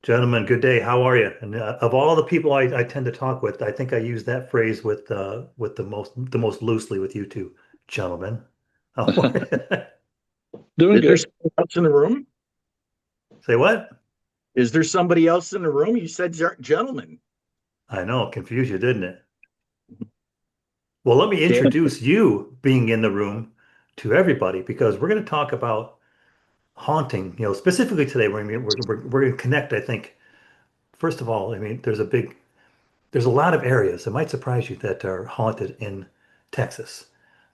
Gentlemen, good day. How are you? And of all the people I tend to talk with, I think I use that phrase with the most loosely with you two, gentlemen. How are you? Doing Is there good. somebody else in the room? Say what? Is there somebody else in the room? You said gentlemen. I know, confused you, didn't it? Well, let me Okay. introduce you being in the room to everybody because we're going to talk about haunting. Specifically today, we're going to connect. I think first of all, I mean, there's a lot of areas that might surprise you that are haunted in Texas.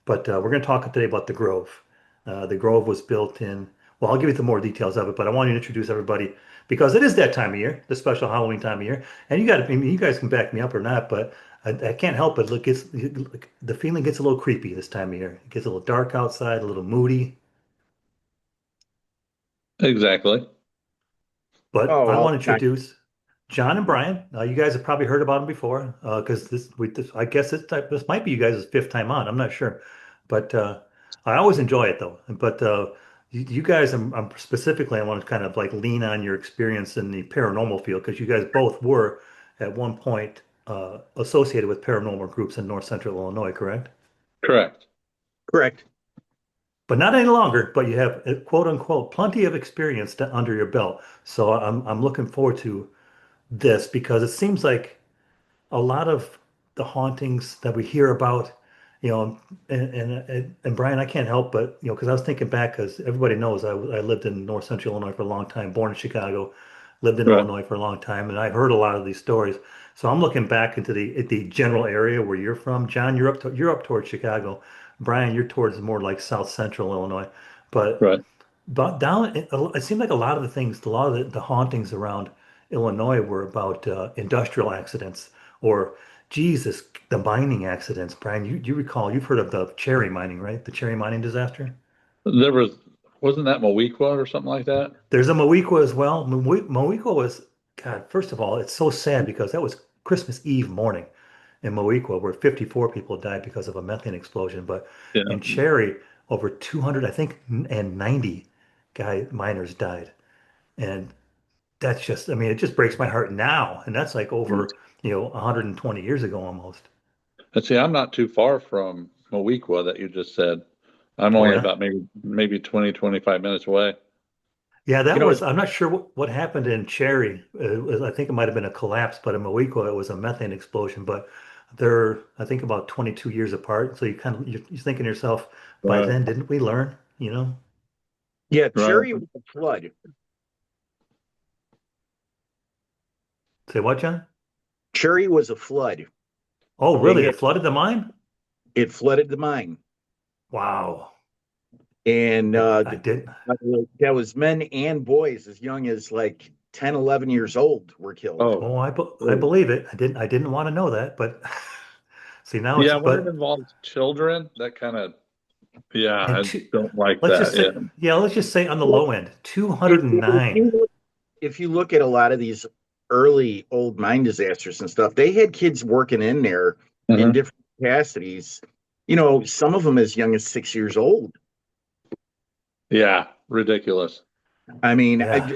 But we're going to talk today about the Grove. The Grove was built in, well, I'll give you the more details of it, but I want to introduce everybody because it is that time of year, the special Halloween time of year. And I mean, you guys can back me up or not, but I can't help it. Look, the feeling gets a little creepy this time of year. It gets a little dark outside, a little moody. Exactly. But Oh, I all want to the time. introduce John and Brian. You guys have probably heard about them before, because I guess this might be you guys' fifth time on. I'm not sure, but I always enjoy it though. But you guys, I'm specifically, I want to kind of like lean on your experience in the paranormal field because you guys both were at one point associated with paranormal groups in North Central Illinois, correct? Correct. Correct. But not any longer. But you have quote unquote plenty of experience under your belt. So I'm looking forward to this because it seems like a lot of the hauntings that we hear about, you know, and Brian, I can't help but, because I was thinking back because everybody knows I lived in North Central Illinois for a long time, born in Chicago, lived in Right. Illinois for a long time, and I've heard a lot of these stories. So I'm looking back into the general area where you're from. John, you're up towards Chicago. Brian, you're towards more like South Central Illinois. But Right. but down, it seemed like a lot of the things, a lot of the hauntings around Illinois were about industrial accidents or Jesus, the mining accidents. Brian, you recall, you've heard of the cherry mining, right? The cherry mining disaster. There wasn't that Mowequa or something like that? There's a Moequa as well. Moequa was, God, first of all, it's so sad because that was Christmas Eve morning in Moequa where 54 people died because of a methane explosion. But Yeah. in Cherry, over 200, I think, and 90 miners died. And that's just, I mean, it just breaks my heart now. And that's like over, 120 years ago almost. And see, I'm not too far from Mowequa that you just said. I'm Oh, only yeah. about maybe 20, 25 minutes away. Yeah, You that know, was, it's, I'm not sure what happened in Cherry. I think it might have been a collapse, but in Moequa, it was a methane explosion. But they're, I think, about 22 years apart. So you're thinking to yourself, by Right. then, didn't we learn? You know? yeah, Right. Cherry was a flood. Say what, John? Cherry was a flood. Oh, They really? had It flooded the mine? it flooded the mine, Wow. and I did. that was men and boys as young as like 10, 11 years old were killed. Oh, I oh. believe it. I didn't want to know that, but see now Yeah, when it involves children, that kind of, yeah, and I two, don't like let's just that. say, Yeah. yeah, let's just say on the Well, low end, if, if 209. you if you look at a lot of these early old mine disasters and stuff, they had kids working in there in Hmm. different capacities. Some of them as young as 6 years old. Yeah, ridiculous. I mean, Yeah.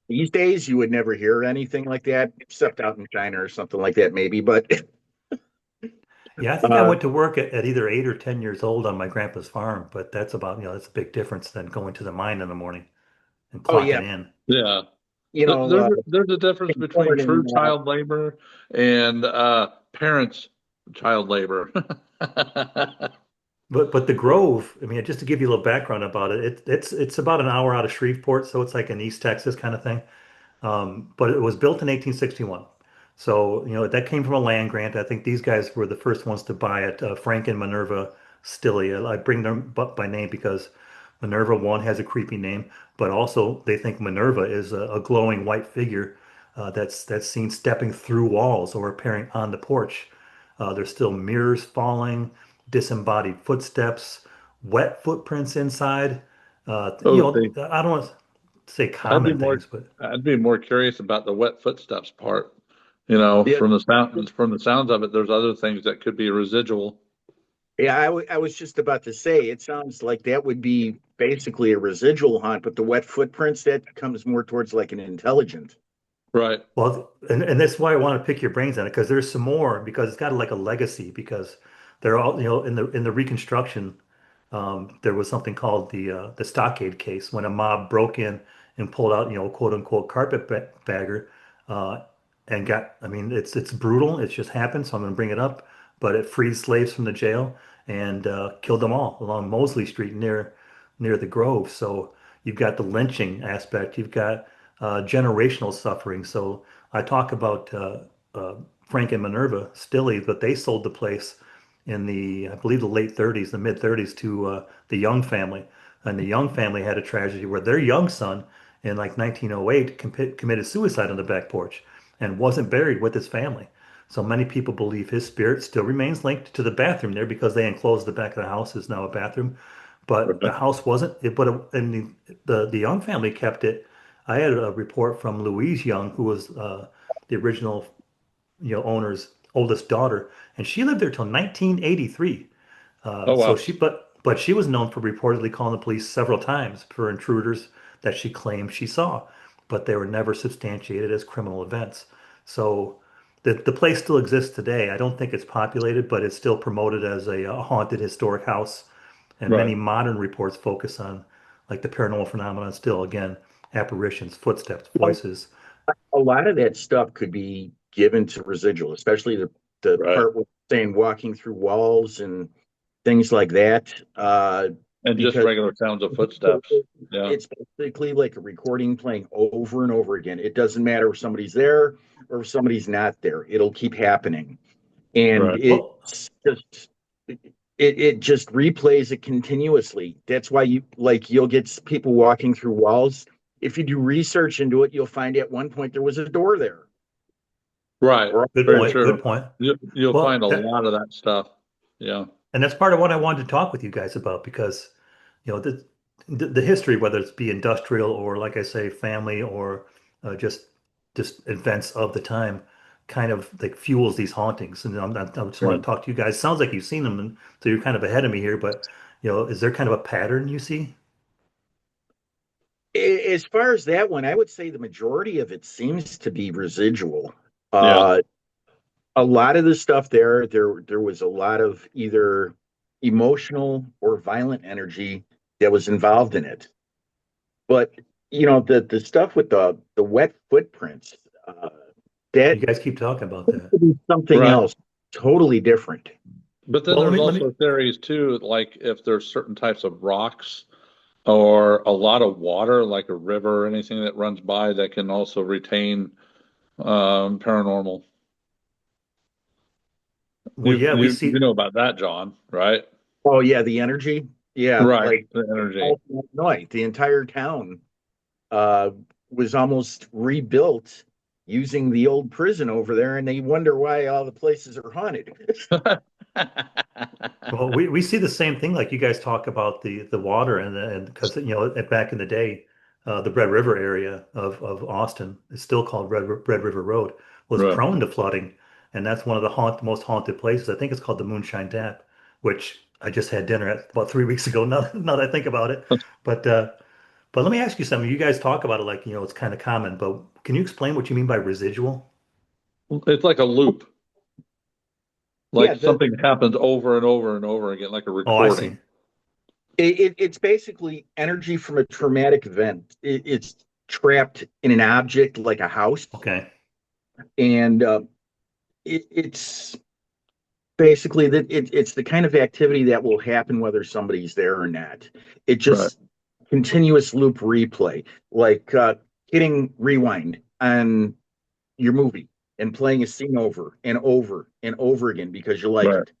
these days you would never hear anything like that, except out in China or something like that, maybe. But Yeah, I think I uh, went to work at either 8 or 10 years old on my grandpa's farm, but that's about, that's a big difference than going to the mine in the morning and oh yeah, clocking in. Yeah. you know, uh, There's a difference between true in, child labor and parents' child labor. But the Grove, I mean, just to give you a little background about it, it's about an hour out of Shreveport, so it's like an East Texas kind of thing. But it was built in 1861. So, that came from a land grant. I think these guys were the first ones to buy it, Frank and Minerva Stilley. I bring them by name because Minerva, one, has a creepy name, but also they think Minerva is a glowing white figure that's seen stepping through walls or appearing on the porch. There's still mirrors falling, disembodied footsteps, wet footprints inside. Oh, see, I don't want to say I'd be common more things, but I'd be more curious about the wet footsteps part. yeah, From the sounds of it, there's other things that could be residual. yeah. I was just about to say, it sounds like that would be basically a residual haunt, but the wet footprints that comes more towards like an intelligent. Right. Well, and that's why I want to pick your brains on it because there's some more because it's got like a legacy because they're all in the Reconstruction. There was something called the Stockade case when a mob broke in and pulled out quote unquote carpetbagger, uh, and got. I mean it's brutal. It just happened, so I'm going to bring it up. But it freed slaves from the jail and killed them all along Mosley Street near the Grove. So you've got the lynching aspect. You've got generational suffering. So I talk about uh, Frank and Minerva Stilley, but they sold the place in I believe, the late 30s, the mid 30s to the Young family. And the Young family had a tragedy where their young son in like 1908 committed suicide on the back porch and wasn't buried with his family. So many people believe his spirit still remains linked to the bathroom there because they enclosed the back of the house is now a bathroom. But the Right. house wasn't, and the Young family kept it. I had a report from Louise Young, who was the original owner's oldest daughter, and she lived there till 1983. Oh, So wow. but she was known for reportedly calling the police several times for intruders that she claimed she saw, but they were never substantiated as criminal events. So the place still exists today. I don't think it's populated, but it's still promoted as a haunted historic house. And Right. many modern reports focus on like the paranormal phenomenon still, again, apparitions, footsteps, voices. A lot of that stuff could be given to residual, especially the Right. part with saying walking through walls and things like that. And just Because regular sounds of footsteps. Yeah. it's basically like a recording playing over and over again. It doesn't matter if somebody's there or if somebody's not there. It'll keep happening. And Right. Well, it just replays it continuously. That's why you'll get people walking through walls. If you do research into it, you'll find at one point there was a door there. Right. Or good Very point. Good true. point. You'll find Well, a that lot of that stuff. Yeah. And that's part of what I wanted to talk with you guys about because, the history, whether it's be industrial or, like I say, family or just events of the time, kind of like fuels these hauntings. And I just want Right. to talk to you guys. Sounds like you've seen them, and so you're kind of ahead of me here. But is there kind of a pattern you see? as far as that one, I would say the majority of it seems to be residual. Yeah. Uh, a lot of the stuff there was a lot of either emotional or violent energy that was involved in it. But the stuff with the wet footprints, You that guys keep talking about that. could be something Right. else totally different. But then Well, there's let me. also theories too, like if there's certain types of rocks or a lot of water, like a river or anything that runs by that can also retain paranormal. Well, yeah, we You see. know about that, John, right? Oh yeah, the energy. Yeah, Right. like The energy. all night, the entire town uh, was almost rebuilt using the old prison over there, and they wonder why all the places are haunted. Well, we see the same thing. Like you guys talk about the water and because back in the day, the Red River area of Austin is still called Red River Road was Right. prone to flooding, and that's one of the most haunted places. I think it's called the Moonshine Tap, which I just had dinner at about 3 weeks ago. Now that I think about it, but uh, but let me ask you something. You guys talk about it like it's kind of common, but can you explain what you mean by residual? It's like a loop, Yeah, like something happens over and over and over again, like a Oh, I recording. see. it's basically energy from a traumatic event. It's trapped in an object like a house, Okay. and it's basically it's the kind of activity that will happen whether somebody's there or not. It Right. just continuous loop replay, like hitting rewind on your movie and playing a scene over and over and over again because you like Right. it.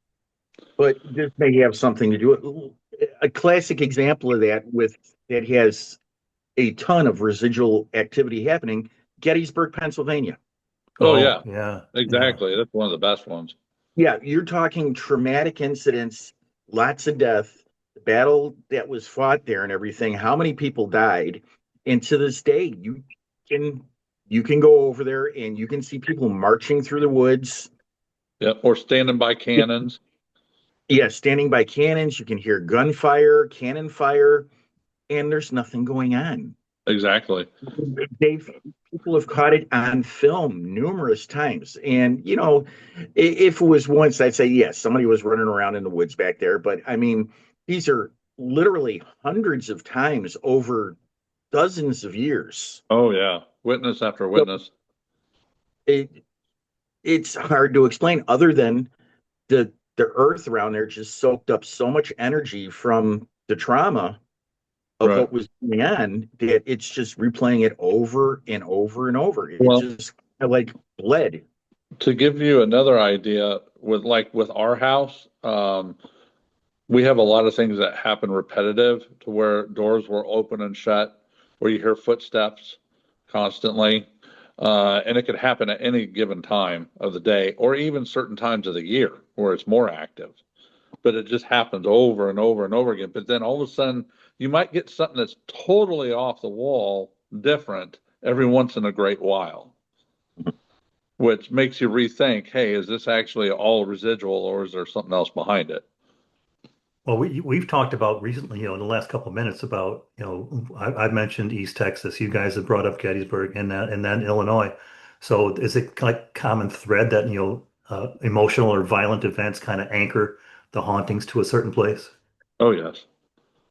But this may have something to do with a classic example of that has a ton of residual activity happening. Gettysburg, Pennsylvania. Oh Oh, yeah, yeah, yeah. exactly. That's one of the best ones. Yeah, you're talking traumatic incidents, lots of death, the battle that was fought there and everything. How many people died? And to this day, can you can go over there and you can see people marching through the woods. Yeah. Or standing by cannons. Yeah, standing by cannons. You can hear gunfire, cannon fire, and there's nothing going on. Exactly. They've people have caught it on film numerous times. And, if it was once, I'd say, yes, somebody was running around in the woods back there. But I mean, these are literally hundreds of times over dozens of years. Oh yeah, witness after So witness. it, it's hard to explain other than the earth around there just soaked up so much energy from the trauma of Right. what was going on that it's just replaying it over and over and over. It Well, just kind of like bled. to give you another idea, with our house, we have a lot of things that happen repetitive to where doors will open and shut, where you hear footsteps constantly. And it could happen at any given time of the day, or even certain times of the year where it's more active. But it just happens over and over and over again. But then all of a sudden, you might get something that's totally off the wall, different every once in a great while, which makes you rethink, hey, is this actually all residual or is there something else behind it? Well, we've talked about recently, in the last couple of minutes about, I've mentioned East Texas. You guys have brought up Gettysburg and then Illinois. So is it like common thread that, emotional or violent events kind of anchor the hauntings to a certain place? Oh, yes.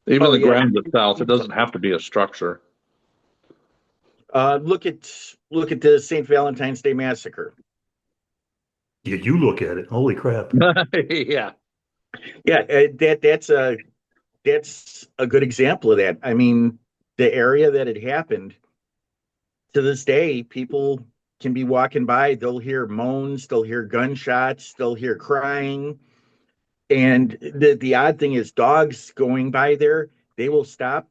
Even Oh the yeah. grounds itself, it doesn't have to be a structure. Look at the St. Valentine's Day massacre. You look at it. Holy crap. Yeah. Yeah, that's a good example of that. I mean, the area that it happened, to this day, people can be walking by, they'll hear moans, they'll hear gunshots, they'll hear crying. And the odd thing is dogs going by there, they will stop,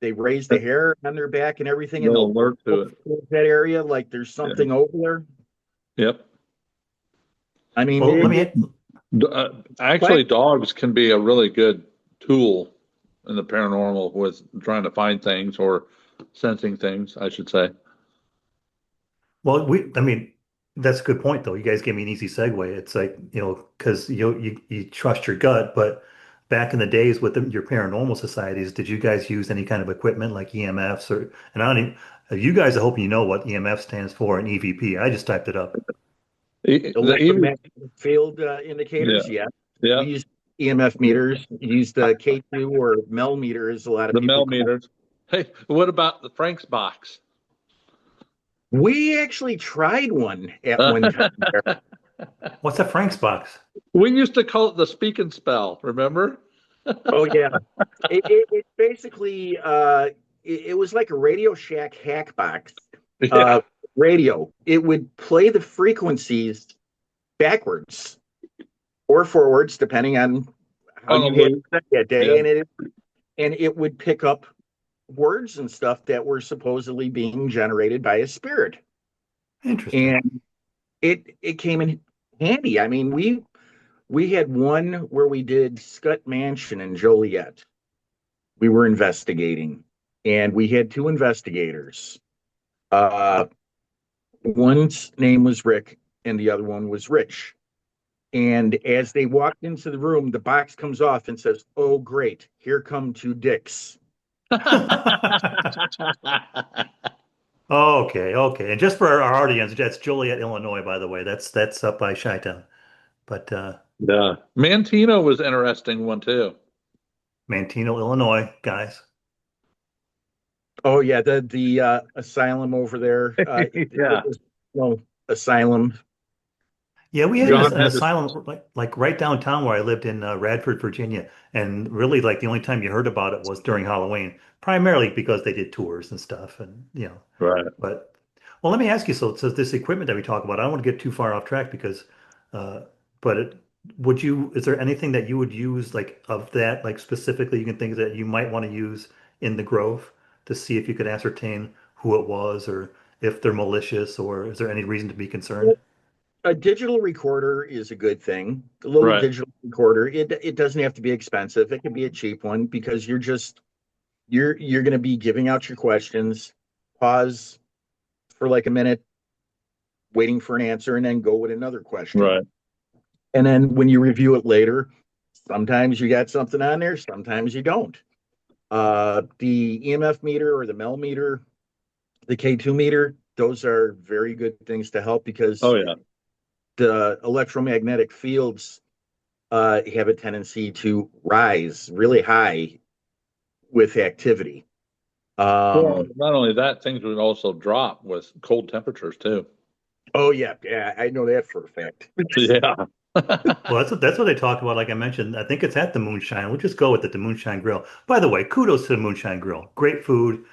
they raise the hair on their back and everything, and They'll they'll alert to look it. towards that area like there's Yeah. something over there. Yep. I mean, Well, let me, Actually, dogs can be a really good tool in the paranormal with trying to find things or sensing things, I should say. well, I mean, that's a good point, though. You guys gave me an easy segue. It's like, because you trust your gut, but back in the days with your paranormal societies, did you guys use any kind of equipment like EMFs and I don't even, you guys, I hope you know what EMF stands for and EVP. I just typed it up. Even Electromagnetic field yeah, indicators, yeah. yeah, We use EMF meters, use the K2 or Mel meters, a lot of the people call. millimeters. Hey, what about the Frank's box? We actually tried one at one time there. What's a Frank's box? We used to call it the speak and spell, remember? Oh yeah. It basically it was like a Radio Shack hack box Yeah, uh radio. It would play the frequencies backwards or forwards depending on how on a you had it loop. set that Yeah, day, and it would pick up words and stuff that were supposedly being generated by a spirit. Interesting. And it came in handy. I mean, we had one where we did Scott Mansion in Joliet. We were investigating, and we had two investigators. Uh, one's name was Rick, and the other one was Rich. And as they walked into the room, the box comes off and says, "Oh, great, here come two dicks." Okay, okay. And just for our audience, that's Joliet, Illinois, by the way. That's up by Chi-Town. But yeah. Mantino was interesting one too. Mantino, Illinois, guys. Oh yeah, the asylum over there. It Yeah. was no asylum. Yeah, we had John an had to. asylum like right downtown where I lived in Radford, Virginia, and really like the only time you heard about it was during Halloween, primarily because they did tours and stuff, and Right. But well, let me ask you. So this equipment that we talk about, I don't want to get too far off track because, uh, but would you? Is there anything that you would use like of that, like specifically, you can think that you might want to use in the Grove to see if you could ascertain who it was or if they're malicious or is there any reason to be concerned? A digital recorder is a good thing. A little Right. digital recorder. It doesn't have to be expensive. It can be a cheap one because you're going to be giving out your questions, pause for like a minute, waiting for an answer, and then go with another question. Right. And then when you review it later, sometimes you got something on there, sometimes you don't. The EMF meter or the Mel meter, the K2 meter, those are very good things to help Oh because yeah. the electromagnetic fields have a tendency to rise really high with activity. Well, Um, not only that, things would also drop with cold temperatures too. oh yeah, yeah, I know that for a fact. Yeah. Well, that's what they talk about. Like I mentioned, I think it's at the Moonshine. We'll just go with it, the Moonshine Grill. By the way, kudos to the Moonshine Grill. Great food.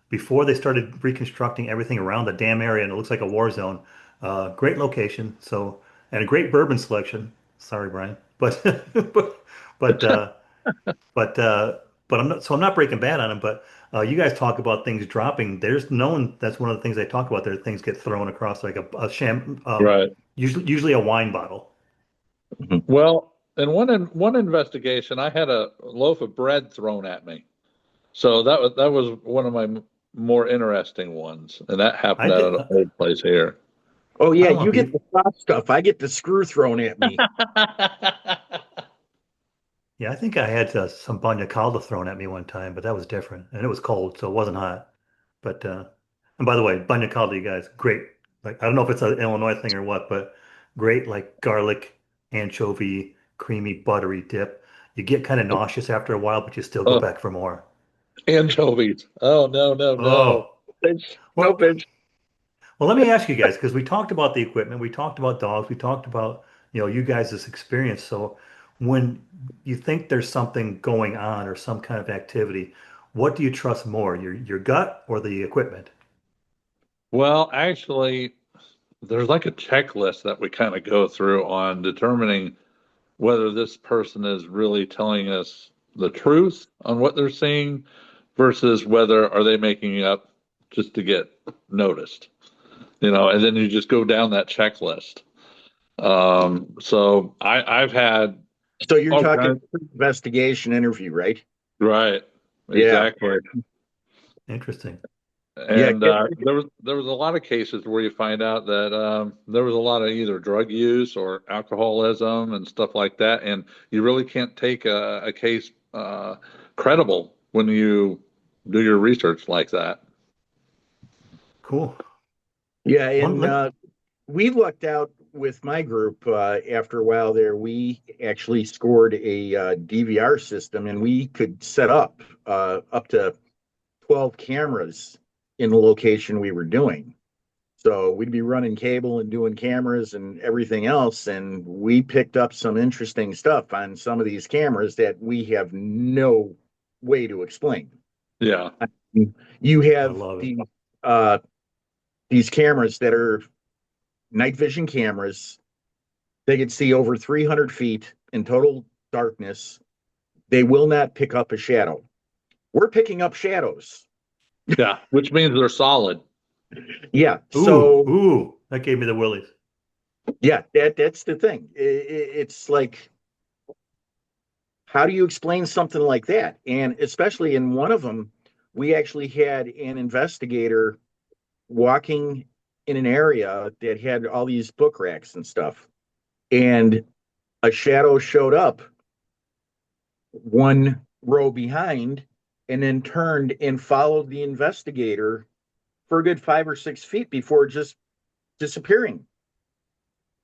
Before they started reconstructing everything around the damn area, and it looks like a war zone. Great location. So, and a great bourbon selection. Sorry, Brian, but but but uh, but uh, but I'm not breaking bad on them. But you guys talk about things dropping. There's no one. That's one of the things they talk about. There, things get thrown across like Right. usually a wine bottle. Well, in one investigation, I had a loaf of bread thrown at me. So that was one of my more interesting ones, and that I happened at did. an old place here. Oh I yeah, don't want you to get be. the soft stuff. I get the screw thrown at me. Yeah, I think I had some banya calda thrown at me one time, but that was different, and it was cold, so it wasn't hot. But and by the way, banya calda, you guys, great. Like I don't know if it's an Illinois thing or what, but great, like garlic, anchovy, creamy, buttery dip. You get kind of nauseous after a while, but you still go Oh, back for more. anchovies. Oh no, no, no. Oh, Fish. No well, fish. well, let me ask you guys, because we talked about the equipment, we talked about dogs, we talked about, you guys' experience. So when you think there's something going on or some kind of activity, what do you trust more, your gut or the equipment? Well, actually, there's like a checklist that we kind of go through on determining whether this person is really telling us the truth on what they're seeing versus whether are they making it up just to get noticed, and then you just go down that checklist. So I've had So you're all talking kinds, investigation interview, right? right, Yeah, exactly. Interesting. yeah. And there was a lot of cases where you find out that there was a lot of either drug use or alcoholism and stuff like that, and you really can't take a case credible when you do your research like that. Cool. Yeah, One, and we lucked out with my group after a while there. We actually scored a DVR system, and we could set up to 12 cameras in the location we were doing. So we'd be running cable and doing cameras and everything else, and we picked up some interesting stuff on some of these cameras that we have no way to explain. Yeah, You I have love it. uh, these cameras that are night vision cameras. They can see over 300 feet in total darkness. They will not pick up a shadow. We're picking up shadows. yeah, which means they're solid. Yeah. Ooh, So ooh, that gave me the willies. yeah, that's the thing. It's like, how do you explain something like that? And especially in one of them, we actually had an investigator walking in an area that had all these book racks and stuff. And a shadow showed up one row behind and then turned and followed the investigator for a good 5 or 6 feet before just disappearing.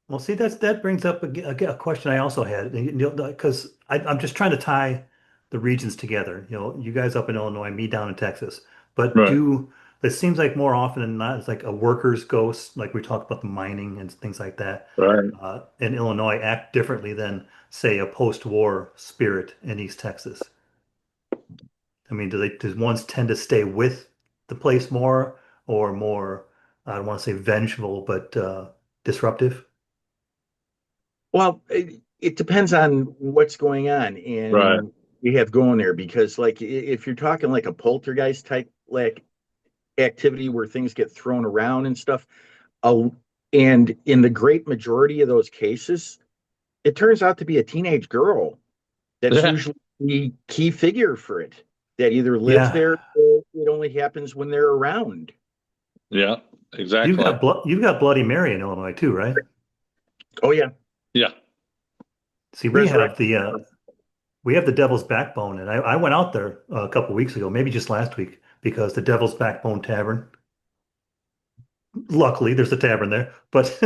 Well, see, that brings up a question I also had, because I'm just trying to tie the regions together. You guys up in Illinois, me down in Texas. But Right, it seems like more often than not, it's like a worker's ghost, like we talked about the mining and things like that, right. in Illinois act differently than, say, a post-war spirit in East Texas. I mean, does ones tend to stay with the place more or more, I don't want to say vengeful, but disruptive? Well, it depends on what's going on Right. and you have going there because, like, if you're talking like a poltergeist type like activity where things get thrown around and stuff, uh, and in the great majority of those cases, it turns out to be a teenage girl that's Yeah, usually the key figure for it that either lives Yeah. there or it only happens when they're around. yeah, exactly. You've got Bloody Mary in Illinois too, right? Oh yeah, Yeah. See, resurrect. we have the Devil's Backbone, and I went out there a couple weeks ago, maybe just last week, because the Devil's Backbone Tavern, Luckily, there's a tavern there, but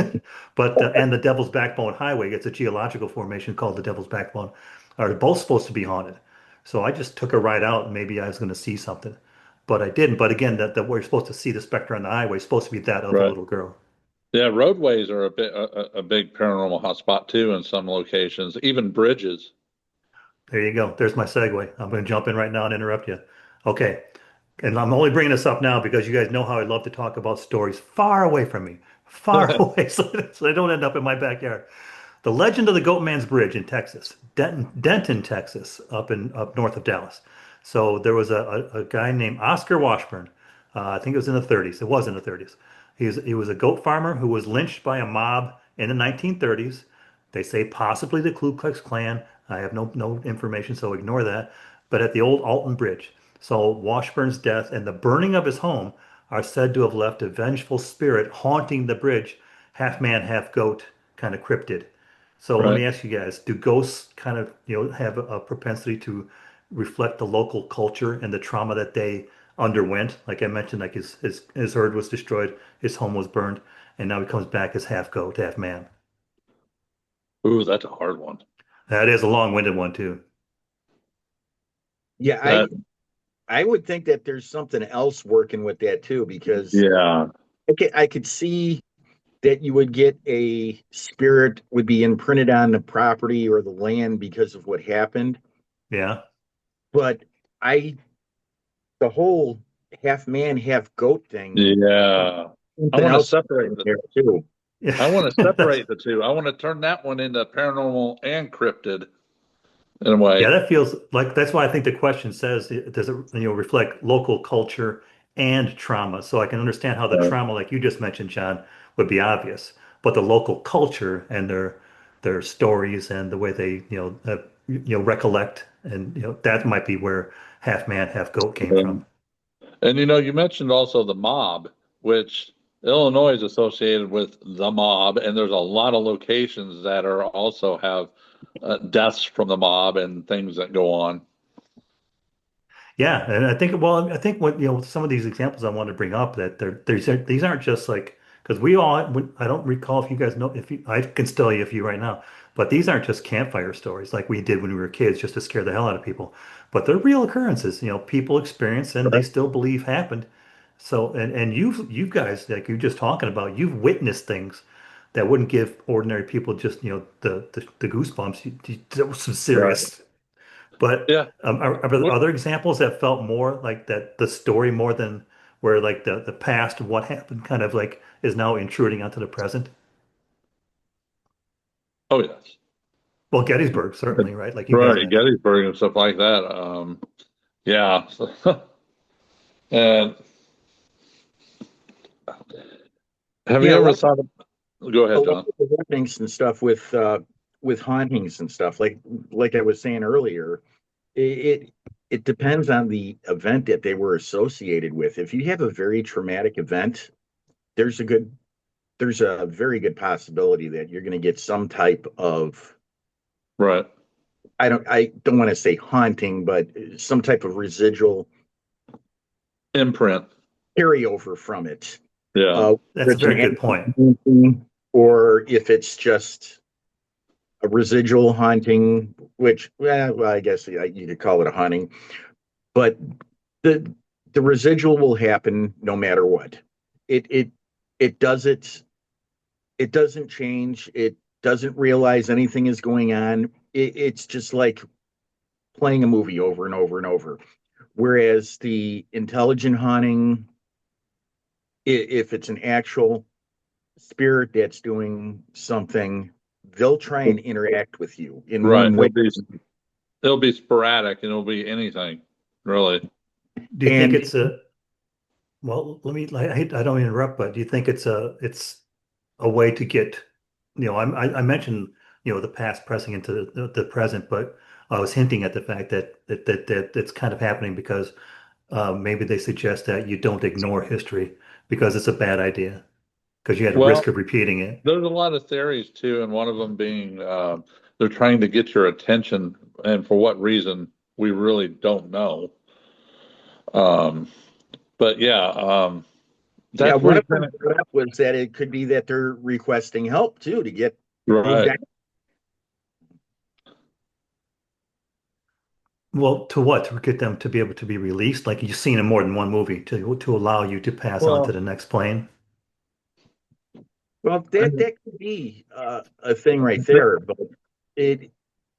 but and the Devil's Backbone Highway, it's a geological formation called the Devil's Backbone, are both supposed to be haunted. So I just took a ride out, and maybe I was going to see something, but I didn't. But again, that where you're supposed to see the specter on the highway is supposed to be that of a Right. little girl. Yeah, roadways are a big paranormal hotspot too in some locations, even bridges. There you go. There's my segue. I'm going to jump in right now and interrupt you. Okay. And I'm only bringing this up now because you guys know how I love to talk about stories far away from me, far away, so they don't end up in my backyard. The Legend of the Goatman's Bridge in Texas, Denton, Texas, up north of Dallas. So there was a guy named Oscar Washburn. I think it was in the 30s. It was in the 30s. He was a goat farmer who was lynched by a mob in the 1930s. They say possibly the Ku Klux Klan. I have no information, so ignore that. But at the old Alton Bridge. So Washburn's death and the burning of his home are said to have left a vengeful spirit haunting the bridge, half man, half goat, kind of cryptid. So let Right. me ask you guys, do ghosts kind of, have a propensity to reflect the local culture and the trauma that they underwent? Like I mentioned, like his herd was destroyed, his home was burned, and now he comes back as half goat, half man. Ooh, that's a hard one. That is a long-winded one too. Yeah, That, I would think that there's something else working with that too, because yeah. I could see that you would get a spirit would be imprinted on the property or the land because of what happened. Yeah. But I, the whole half man, half goat thing, Yeah. I something want to else separate in there too. I want to Yeah. separate the two. I want to turn that one into paranormal and cryptid in a Yeah, way. that feels like that's why I think the question says, does it, reflect local culture and trauma? So I can understand how the Uh, trauma, like you just mentioned, John, would be obvious, but the local culture and their stories and the way they, recollect, and that might be where half man, half goat came from. um, and you mentioned also the mob, which Illinois is associated with the mob, and there's a lot of locations that are also have deaths from the mob and things that go on. Yeah, and I think what some of these examples I want to bring up that these aren't just like because I don't recall if you guys know if you I can tell you if you right now, but these aren't just campfire stories like we did when we were kids just to scare the hell out of people, but they're real occurrences, people experience and they Right. still believe happened. So and you guys like you're just talking about you've witnessed things that wouldn't give ordinary people just the goosebumps. That was some Right. serious. But Yeah. are there What- other examples that felt more like that the story more than where like the past of what happened kind of like is now intruding onto the present? Oh, yes. Well, Gettysburg certainly, right? Like you guys Right. mentioned. Gettysburg and stuff like that. Yeah. And have you Yeah, ever thought of, go a ahead, lot John. of the happenings and stuff with hauntings and stuff. Like I was saying earlier, it it depends on the event that they were associated with. If you have a very traumatic event, there's a good there's a very good possibility that you're going to get some type of Right. I don't want to say haunting, but some type of residual Imprint. carryover from it. Yeah. That's a It's an very good point. accident haunting, or if it's just a residual haunting, which well, I guess you could call it a haunting, but the the residual will happen no matter what. It it it does it doesn't change. It doesn't realize anything is going on. It's just like playing a movie over and over and over. Whereas the intelligent haunting, if it's an actual spirit that's doing something, they'll try and interact with you in Right. one way. It'll be sporadic and it'll be anything, really. Do you think And it's a well, let me I don't interrupt, but do you think it's a way to get I mentioned the past pressing into the present, but I was hinting at the fact that it's kind of happening because maybe they suggest that you don't ignore history because it's a bad idea because you had a Well, risk of repeating it. there's a lot of theories too, and one of them being they're trying to get your attention, and for what reason, we really don't know. Um, but yeah, Yeah, That's where one you of kind them of, brought up was that it could be that they're requesting help too to get moved right. out. Well, to what? To get them to be able to be released? Like you've seen in more than one movie to allow you to pass on to Well, the next plane? Well, I that mean, that could be a thing right there, but it,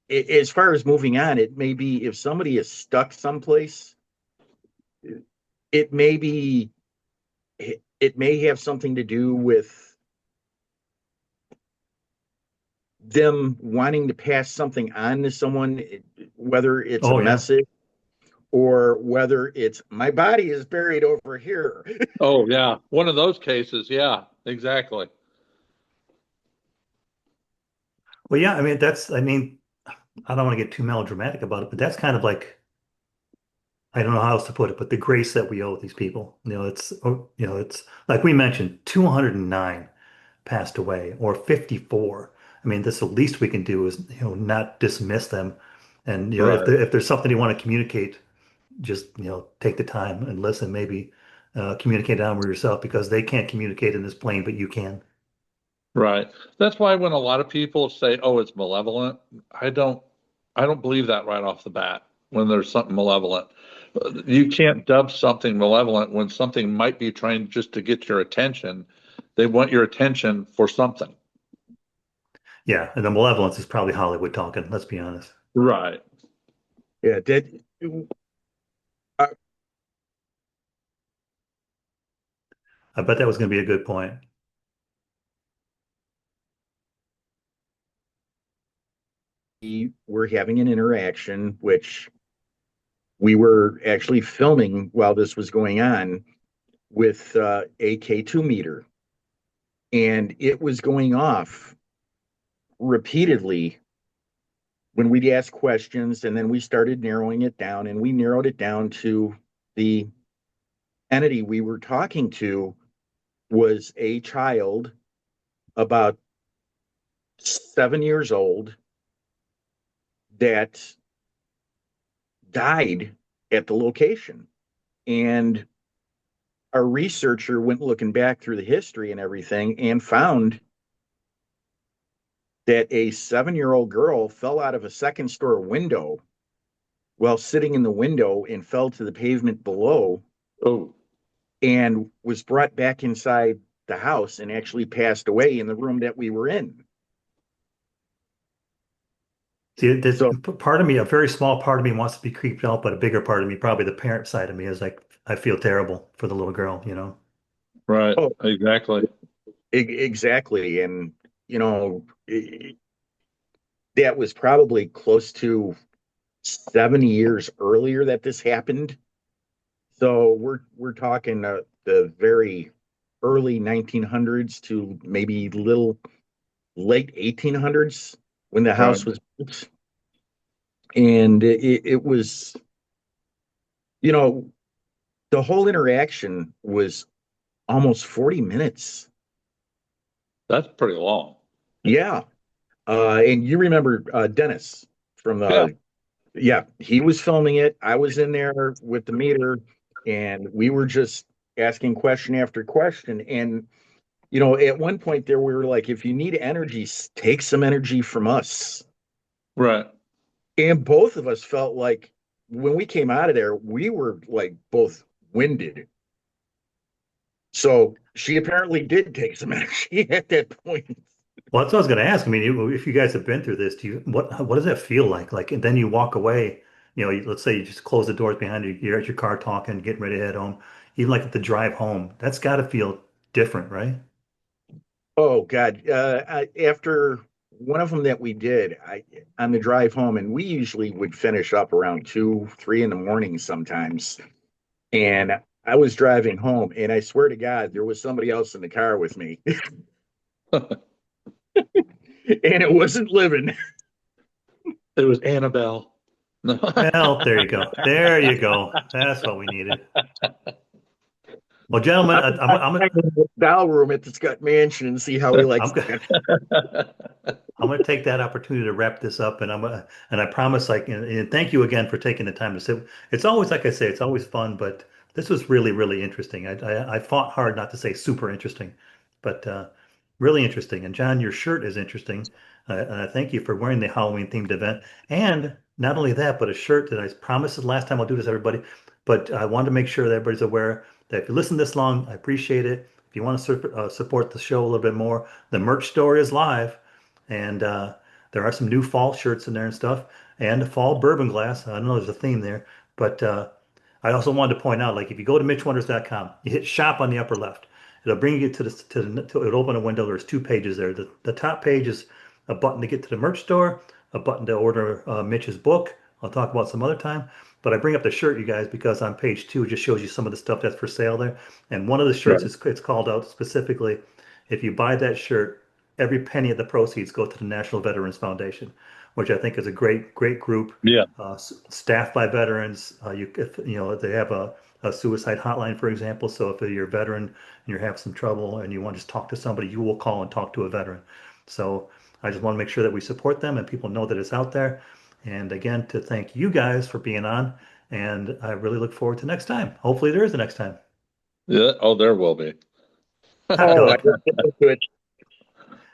as far as moving on, it may be if somebody is stuck someplace, it may be it may have something to do with them wanting to pass something on to someone, whether it's a Oh yeah. message or whether it's my body is buried over here. oh yeah, one of those cases. Yeah, exactly. Well, yeah. I mean, I don't want to get too melodramatic about it, but that's kind of like I don't know how else to put it, but the grace that we owe these people. It's like we mentioned, 209 passed away, or 54. I mean, this the least we can do is not dismiss them, and Right. if there's something you want to communicate, just take the time and listen. Maybe communicate it on with yourself because they can't communicate in this plane, but you can. Right. That's why when a lot of people say, "Oh, it's malevolent," I don't I don't believe that right off the bat when there's something malevolent. You can't dub something malevolent when something might be trying just to get your attention. They want your attention for something. Yeah, and the malevolence is probably Hollywood talking. Let's be honest. Right. Yeah, that uh, I bet that was going to be a good point. we were having an interaction, which we were actually filming while this was going on with a K2 meter, and it was going off repeatedly when we'd ask questions, and then we started narrowing it down, and we narrowed it down to the entity we were talking to was a child about 7 years old that died at the location. And our researcher went looking back through the history and everything and found that a 7 year old girl fell out of a second story window while sitting in the window and fell to the pavement below Oh, Mm. and was brought back inside the house and actually passed away in the room that we were in. See, there's So, part of me, a very small part of me wants to be creeped out, but a bigger part of me, probably the parent side of me, is like, I feel terrible for the little girl. right. oh, Exactly. exactly. And, you know, that was probably close to 70 years earlier that this happened. So we're talking the very early 1900s to maybe little late 1800s when the Right. house was built. And it was, you know, the whole interaction was almost 40 minutes. That's pretty long. Yeah. And you remember Dennis from Yeah. yeah, he was filming it. I was in there with the meter, and we were just asking question after question. And, at one point there, we were like, if you need energy, take some energy from us. Right. And both of us felt like when we came out of there, we were like both winded. So she apparently did take some energy at that point. Well, that's what I was going to ask. I mean, if you guys have been through this, what does that feel like? Like, and then you walk away, let's say you just close the doors behind you, you're at your car talking, getting ready to head home. Even like the drive home, that's got to feel different, right? Oh God! After one of them that we did, on the drive home, and we usually would finish up around 2, 3 in the morning sometimes. And I was driving home, and I swear to God, there was somebody else in the car with me, and it wasn't living. It was Annabelle. No. Well, there you go. There you go. That's what we needed. Well, gentlemen, I'm I'm in the dial room at the Scott Mansion and see how he likes I'm that. I'm going to take that opportunity to wrap this up, and and I promise, and thank you again for taking the time to sit. It's always, like I say, it's always fun, but This was really, really interesting. I fought hard not to say super interesting, but really interesting. And John, your shirt is interesting. And I thank you for wearing the Halloween themed event. And not only that, but a shirt that I promised the last time I'll do this, everybody. But I wanted to make sure that everybody's aware that if you listen this long, I appreciate it. If you want to support the show a little bit more, the merch store is live. And there are some new fall shirts in there and stuff. And a fall bourbon glass. I don't know there's a theme there. But I also wanted to point out, like if you go to mitchwonders.com, you hit shop on the upper left. It'll bring you it'll open a window. There's two pages there. The top page is a button to get to the merch store, a button to order Mitch's book. I'll talk about some other time. But I bring up the shirt, you guys, because on page two, it just shows you some of the stuff that's for sale there. And one of the shirts Right. is it's called out specifically. If you buy that shirt, every penny of the proceeds go to the National Veterans Foundation, which I think is a great group, Yeah. staffed by veterans. They have a suicide hotline, for example. So if you're a veteran and you're having some trouble and you want to just talk to somebody, you will call and talk to a veteran. So I just want to make sure that we support them and people know that it's out there. And again, to thank you guys for being on. And I really look forward to next time. Hopefully there is a next time. Yeah. Oh, there will be. Oh, I Good. look forward to it.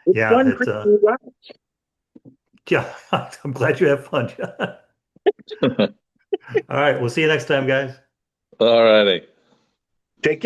It's Yeah, fun it's creaking rock. yeah, I'm glad you have fun. All right, we'll see you next time, guys. All righty.